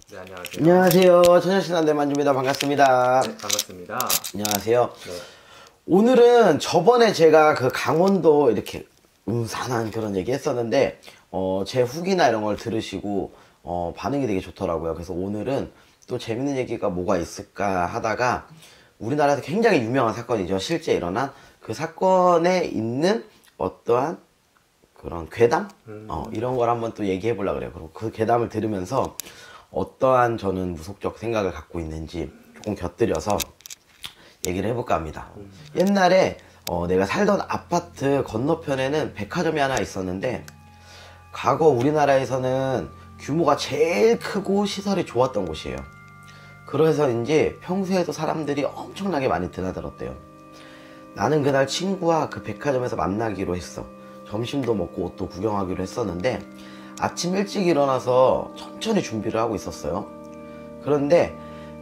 네, 안녕하세요. 안녕하세요. 천연신한대 만주입니다. 반갑습니다. 네, 반갑습니다. 안녕하세요. 네. 오늘은 저번에 제가 그 강원도 이렇게 음산한 그런 얘기 했었는데, 제 후기나 이런 걸 들으시고, 반응이 되게 좋더라고요. 그래서 오늘은 또 재밌는 얘기가 뭐가 있을까 하다가, 우리나라에서 굉장히 유명한 사건이죠. 실제 일어난 그 사건에 있는 어떠한 그런 괴담? 이런 걸 한번 또 얘기해 보려고 그래요. 그리고 그 괴담을 들으면서 어떠한 저는 무속적 생각을 갖고 있는지 조금 곁들여서 얘기를 해볼까 합니다. 옛날에 내가 살던 아파트 건너편에는 백화점이 하나 있었는데, 과거 우리나라에서는 규모가 제일 크고 시설이 좋았던 곳이에요. 그래서인지 평소에도 사람들이 엄청나게 많이 드나들었대요. 나는 그날 친구와 그 백화점에서 만나기로 했어. 점심도 먹고 옷도 구경하기로 했었는데, 아침 일찍 일어나서 천천히 준비를 하고 있었어요. 그런데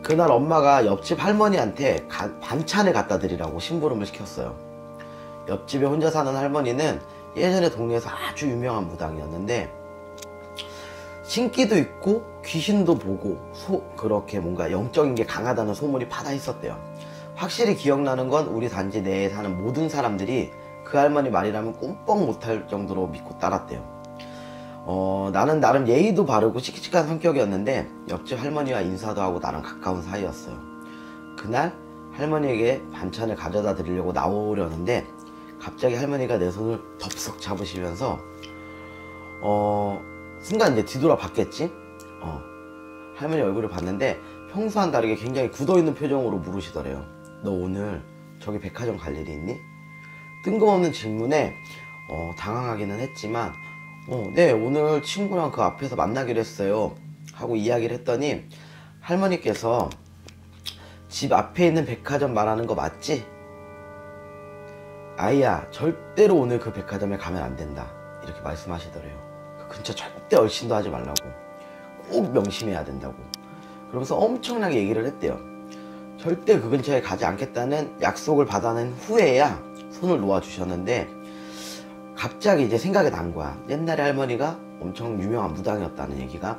그날 엄마가 옆집 할머니한테 반찬을 갖다 드리라고 심부름을 시켰어요. 옆집에 혼자 사는 할머니는 예전에 동네에서 아주 유명한 무당이었는데, 신기도 있고 귀신도 보고 그렇게 뭔가 영적인 게 강하다는 소문이 파다 있었대요. 확실히 기억나는 건 우리 단지 내에 사는 모든 사람들이 그 할머니 말이라면 꿈쩍 못할 정도로 믿고 따랐대요. 나는 나름 예의도 바르고 씩씩한 성격이었는데 옆집 할머니와 인사도 하고 나랑 가까운 사이였어요. 그날 할머니에게 반찬을 가져다 드리려고 나오려는데 갑자기 할머니가 내 손을 덥석 잡으시면서 순간 이제 뒤돌아 봤겠지? 할머니 얼굴을 봤는데 평소와는 다르게 굉장히 굳어있는 표정으로 물으시더래요. 너 오늘 저기 백화점 갈 일이 있니? 뜬금없는 질문에 당황하기는 했지만 네, 오늘 친구랑 그 앞에서 만나기로 했어요 하고 이야기를 했더니 할머니께서 집 앞에 있는 백화점 말하는 거 맞지? 아이야, 절대로 오늘 그 백화점에 가면 안 된다 이렇게 말씀하시더래요. 그 근처 절대 얼씬도 하지 말라고, 꼭 명심해야 된다고 그러면서 엄청나게 얘기를 했대요. 절대 그 근처에 가지 않겠다는 약속을 받아낸 후에야 손을 놓아주셨는데, 갑자기 이제 생각이 난 거야. 옛날에 할머니가 엄청 유명한 무당이었다는 얘기가.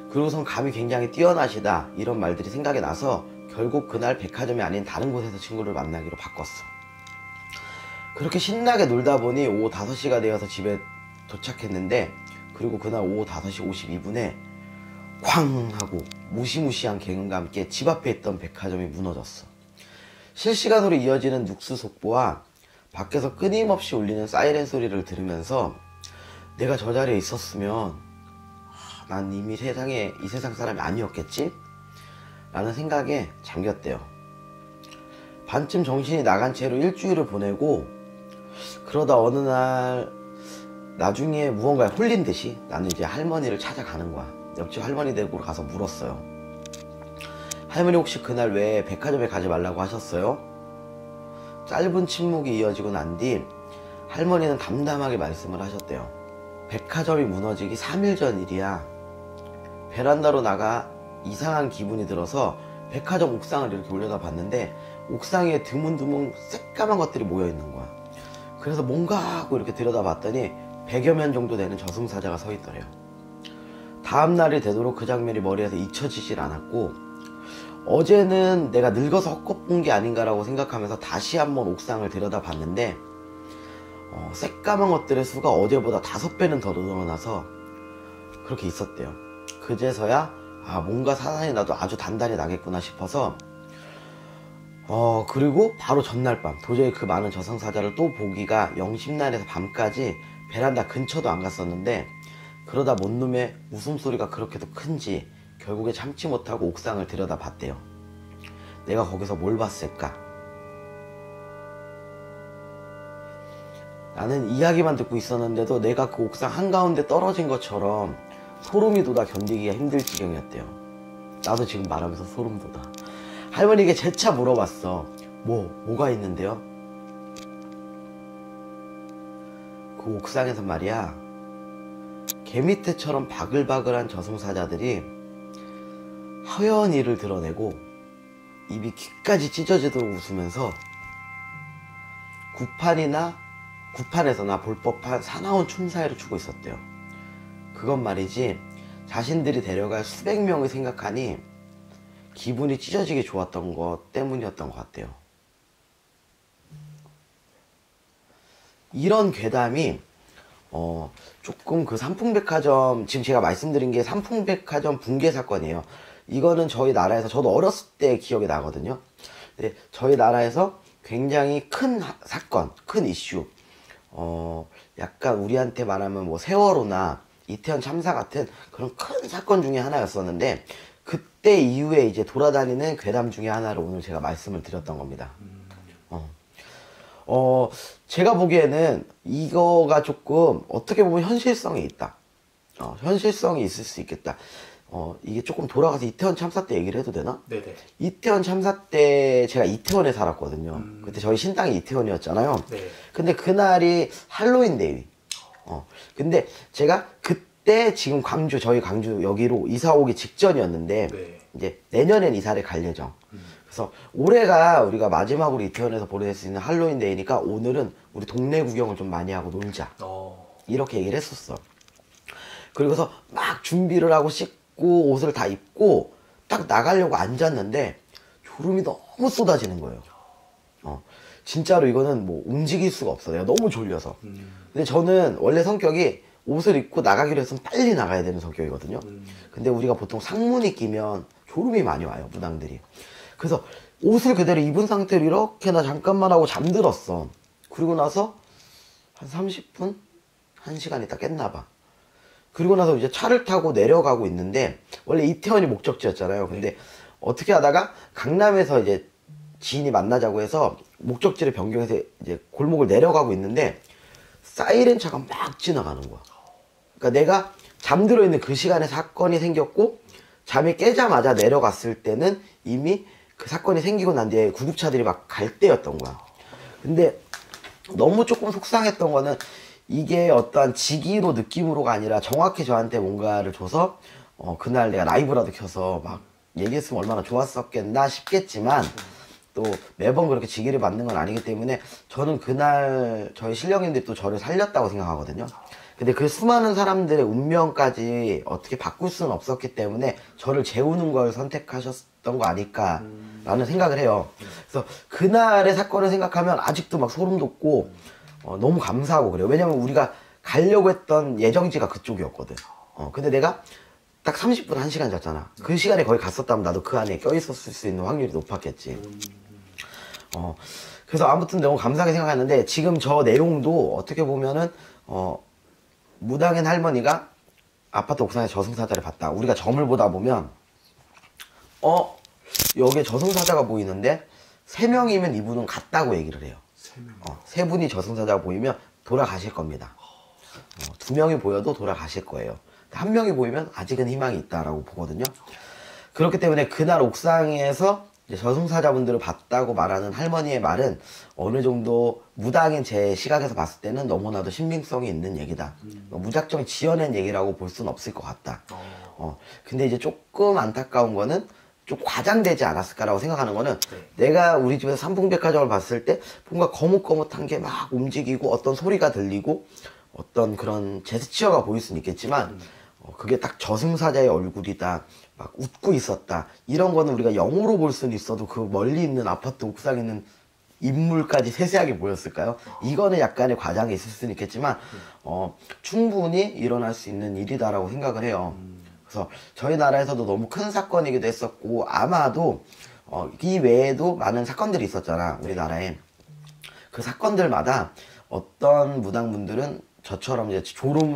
그리고선 감이 굉장히 뛰어나시다 이런 말들이 생각이 나서 결국 그날 백화점이 아닌 다른 곳에서 친구를 만나기로 바꿨어. 그렇게 신나게 놀다 보니 오후 5시가 되어서 집에 도착했는데, 그리고 그날 오후 5시 52분에 쾅 하고 무시무시한 개음과 함께 집 앞에 있던 백화점이 무너졌어. 실시간으로 이어지는 뉴스 속보와 밖에서 끊임없이 울리는 사이렌 소리를 들으면서 내가 저 자리에 있었으면 난 이미 이 세상 사람이 아니었겠지? 라는 생각에 잠겼대요. 반쯤 정신이 나간 채로 일주일을 보내고, 그러다 어느 날 나중에 무언가에 홀린 듯이 나는 이제 할머니를 찾아가는 거야. 옆집 할머니 댁으로 가서 물었어요. 할머니 혹시 그날 왜 백화점에 가지 말라고 하셨어요? 짧은 침묵이 이어지고 난 뒤 할머니는 담담하게 말씀을 하셨대요. 백화점이 무너지기 3일 전 일이야. 베란다로 나가 이상한 기분이 들어서 백화점 옥상을 이렇게 올려다 봤는데 옥상 위에 드문드문 새까만 것들이 모여 있는 거야. 그래서 뭔가 하고 이렇게 들여다봤더니 100여 면 정도 되는 저승사자가 서 있더래요. 다음날이 되도록 그 장면이 머리에서 잊혀지질 않았고, 어제는 내가 늙어서 헛것 본 게 아닌가라고 생각하면서 다시 한번 옥상을 들여다봤는데 새까만 것들의 수가 어제보다 5배는 더 늘어나서 그렇게 있었대요. 그제서야 뭔가 사단이 나도 아주 단단히 나겠구나 싶어서 그리고 바로 전날 밤 도저히 그 많은 저승사자를 또 보기가 영심난해서 밤까지 베란다 근처도 안 갔었는데, 그러다 뭔 놈의 웃음소리가 그렇게도 큰지 결국에 참지 못하고 옥상을 들여다봤대요. 내가 거기서 뭘 봤을까? 나는 이야기만 듣고 있었는데도 내가 그 옥상 한가운데 떨어진 것처럼 소름이 돋아 견디기가 힘들 지경이었대요. 나도 지금 말하면서 소름 돋아. 할머니에게 재차 물어봤어. 뭐가 있는데요? 그 옥상에서 말이야, 개미떼처럼 바글바글한 저승사자들이 허연 이를 드러내고 입이 귀까지 찢어지도록 웃으면서 구판에서나 볼 법한 사나운 춤사위를 추고 있었대요. 그건 말이지 자신들이 데려갈 수백 명을 생각하니 기분이 찢어지게 좋았던 것 때문이었던 것 같아요. 이런 괴담이 조금 그 삼풍백화점, 지금 제가 말씀드린 게 삼풍백화점 붕괴 사건이에요. 이거는 저희 나라에서, 저도 어렸을 때 기억이 나거든요. 근데 저희 나라에서 굉장히 큰 사건, 큰 이슈, 약간 우리한테 말하면 뭐 세월호나 이태원 참사 같은 그런 큰 사건 중에 하나였었는데, 그때 이후에 이제 돌아다니는 괴담 중에 하나를 오늘 제가 말씀을 드렸던 겁니다. 제가 보기에는 이거가 조금 어떻게 보면 현실성이 있다. 현실성이 있을 수 있겠다. 이게 조금 돌아가서 이태원 참사 때 얘기를 해도 되나? 네네. 이태원 참사 때 제가 이태원에 살았거든요. 그때 저희 신당이 이태원이었잖아요. 네. 근데 그날이 할로윈 데이. 근데 제가 그때 지금 광주, 저희 광주 여기로 이사 오기 직전이었는데, 네. 이제 내년엔 이사를 갈 예정. 그래서 올해가 우리가 마지막으로 이태원에서 보낼 수 있는 할로윈 데이니까 오늘은 우리 동네 구경을 좀 많이 하고 놀자. 이렇게 얘기를 했었어. 그리고서 막 준비를 하고 씻고 옷을 다 입고 딱 나가려고 앉았는데 졸음이 너무 쏟아지는 거예요. 진짜로 이거는 뭐 움직일 수가 없어. 내가 너무 졸려서. 근데 저는 원래 성격이 옷을 입고 나가기로 했으면 빨리 나가야 되는 성격이거든요. 근데 우리가 보통 상문이 끼면 졸음이 많이 와요, 무당들이. 그래서 옷을 그대로 입은 상태로 이렇게나 잠깐만 하고 잠들었어. 그리고 나서 한 30분? 1시간 있다 깼나봐. 그리고 나서 이제 차를 타고 내려가고 있는데, 원래 이태원이 목적지였잖아요. 근데 어떻게 하다가 강남에서 이제 지인이 만나자고 해서 목적지를 변경해서 이제 골목을 내려가고 있는데 사이렌 차가 막 지나가는 거야. 그러니까 내가 잠들어 있는 그 시간에 사건이 생겼고, 잠이 깨자마자 내려갔을 때는 이미 그 사건이 생기고 난 뒤에 구급차들이 막 갈 때였던 거야. 근데 너무 조금 속상했던 거는 이게 어떠한 직위로 느낌으로가 아니라 정확히 저한테 뭔가를 줘서 그날 내가 라이브라도 켜서 막 얘기했으면 얼마나 좋았었겠나 싶겠지만, 또 매번 그렇게 직위를 받는 건 아니기 때문에 저는 그날 저희 신령님들이 또 저를 살렸다고 생각하거든요. 근데 그 수많은 사람들의 운명까지 어떻게 바꿀 수는 없었기 때문에 저를 재우는 걸 선택하셨던 거 아닐까라는 생각을 해요. 그래서 그날의 사건을 생각하면 아직도 막 소름 돋고 너무 감사하고 그래요. 왜냐면 우리가 가려고 했던 예정지가 그쪽이었거든. 근데 내가 딱 30분, 1시간 잤잖아. 그 시간에 거기 갔었다면 나도 그 안에 껴있었을 수 있는 확률이 높았겠지. 그래서 아무튼 너무 감사하게 생각했는데, 지금 저 내용도 어떻게 보면은 무당인 할머니가 아파트 옥상에 저승사자를 봤다. 우리가 점을 보다 보면 여기에 저승사자가 보이는데 3명이면 이분은 갔다고 얘기를 해요. 3분이 저승사자가 보이면 돌아가실 겁니다. 2명이 보여도 돌아가실 거예요. 1명이 보이면 아직은 희망이 있다라고 보거든요. 그렇기 때문에 그날 옥상에서 이제 저승사자분들을 봤다고 말하는 할머니의 말은 어느 정도 무당인 제 시각에서 봤을 때는 너무나도 신빙성이 있는 얘기다. 무작정 지어낸 얘기라고 볼 수는 없을 것 같다. 근데 이제 조금 안타까운 거는 좀 과장되지 않았을까라고 생각하는 거는, 내가 우리 집에서 삼풍백화점을 봤을 때 뭔가 거뭇거뭇한 게 막 움직이고 어떤 소리가 들리고 어떤 그런 제스처가 보일 수는 있겠지만, 그게 딱 저승사자의 얼굴이다, 막 웃고 있었다, 이런 거는 우리가 영으로 볼 수는 있어도 그 멀리 있는 아파트 옥상에 있는 인물까지 세세하게 보였을까요? 이거는 약간의 과장이 있을 수는 있겠지만 충분히 일어날 수 있는 일이다라고 생각을 해요. 그래서 저희 나라에서도 너무 큰 사건이기도 했었고, 아마도 이 외에도 많은 사건들이 있었잖아, 우리나라에. 그 사건들마다 어떤 무당분들은 저처럼 이제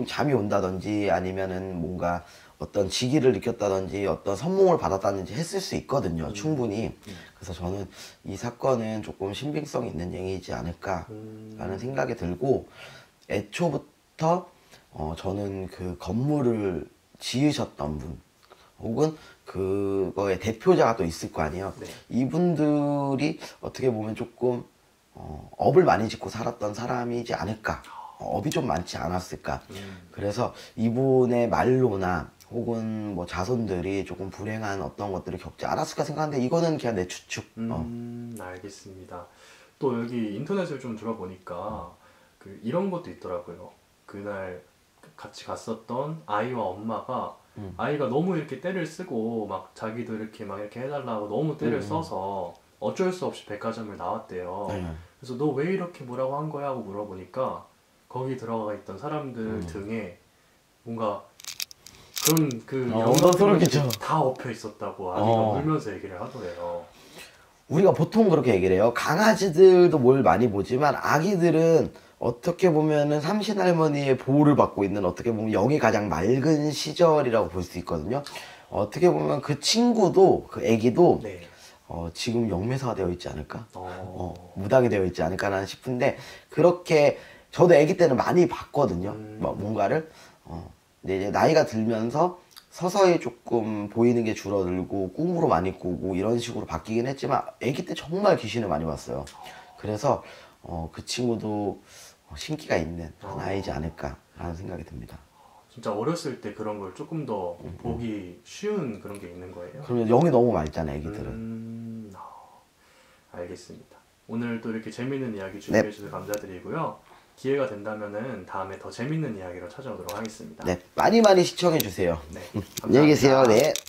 잠이 온다든지 아니면은 뭔가 어떤 직위를 느꼈다든지 어떤 선몽을 받았다든지 했을 수 있거든요, 충분히. 그래서 저는 이 사건은 조금 신빙성 있는 얘기이지 않을까라는 생각이 들고, 애초부터 저는 그 건물을 지으셨던 분, 혹은 그거의 대표자가 또 있을 거 아니에요. 이분들이 어떻게 보면 조금 업을 많이 짓고 살았던 사람이지 않을까, 업이 좀 많지 않았을까. 그래서 이분의 말로나 혹은 뭐 자손들이 조금 불행한 어떤 것들을 겪지 않았을까 생각하는데, 이거는 그냥 내 추측. 알겠습니다. 또 여기 인터넷을 좀 들어보니까 이런 것도 있더라고요. 그날 같이 갔었던 아이와 엄마가 아이가 너무 이렇게 떼를 쓰고 막 자기도 이렇게 막 이렇게 해달라고 너무 떼를 써서 어쩔 수 없이 백화점을 나왔대요. 네. 그래서 너 왜 이렇게 뭐라고 한 거야 하고 물어보니까 거기 들어가 있던 사람들 등에 뭔가 그런 그 너무 소름 끼쳐. 다 엎여 있었다고 아기가 울면서 얘기를 하더래요. 우리가 보통 그렇게 얘기를 해요. 강아지들도 뭘 많이 보지만 아기들은 어떻게 보면은 삼신할머니의 보호를 받고 있는 어떻게 보면 영이 가장 맑은 시절이라고 볼 수 있거든요. 어떻게 보면 그 친구도 그 애기도 네. 지금 영매사가 되어 있지 않을까? 무당이 되어 있지 않을까라는 싶은데 그렇게 저도 애기 때는 많이 봤거든요. 뭔가를 근데 이제 나이가 들면서 서서히 조금 보이는 게 줄어들고 꿈으로 많이 꾸고 이런 식으로 바뀌긴 했지만 아기 때 정말 귀신을 많이 봤어요. 그래서 그 친구도 신기가 있는 한 아이지 않을까라는 생각이 듭니다. 진짜 어렸을 때 그런 걸 조금 더 보기 쉬운 그런 게 있는 거예요? 그러면 영이 너무 맑잖아요, 애기들은. 알겠습니다. 오늘 또 이렇게 재밌는 이야기 준비해 주셔서 감사드리고요. 기회가 된다면은 다음에 더 재밌는 이야기로 찾아오도록 하겠습니다. 네, 많이 많이 시청해 주세요. 네, 안녕히 계세요. 감사합니다. 네.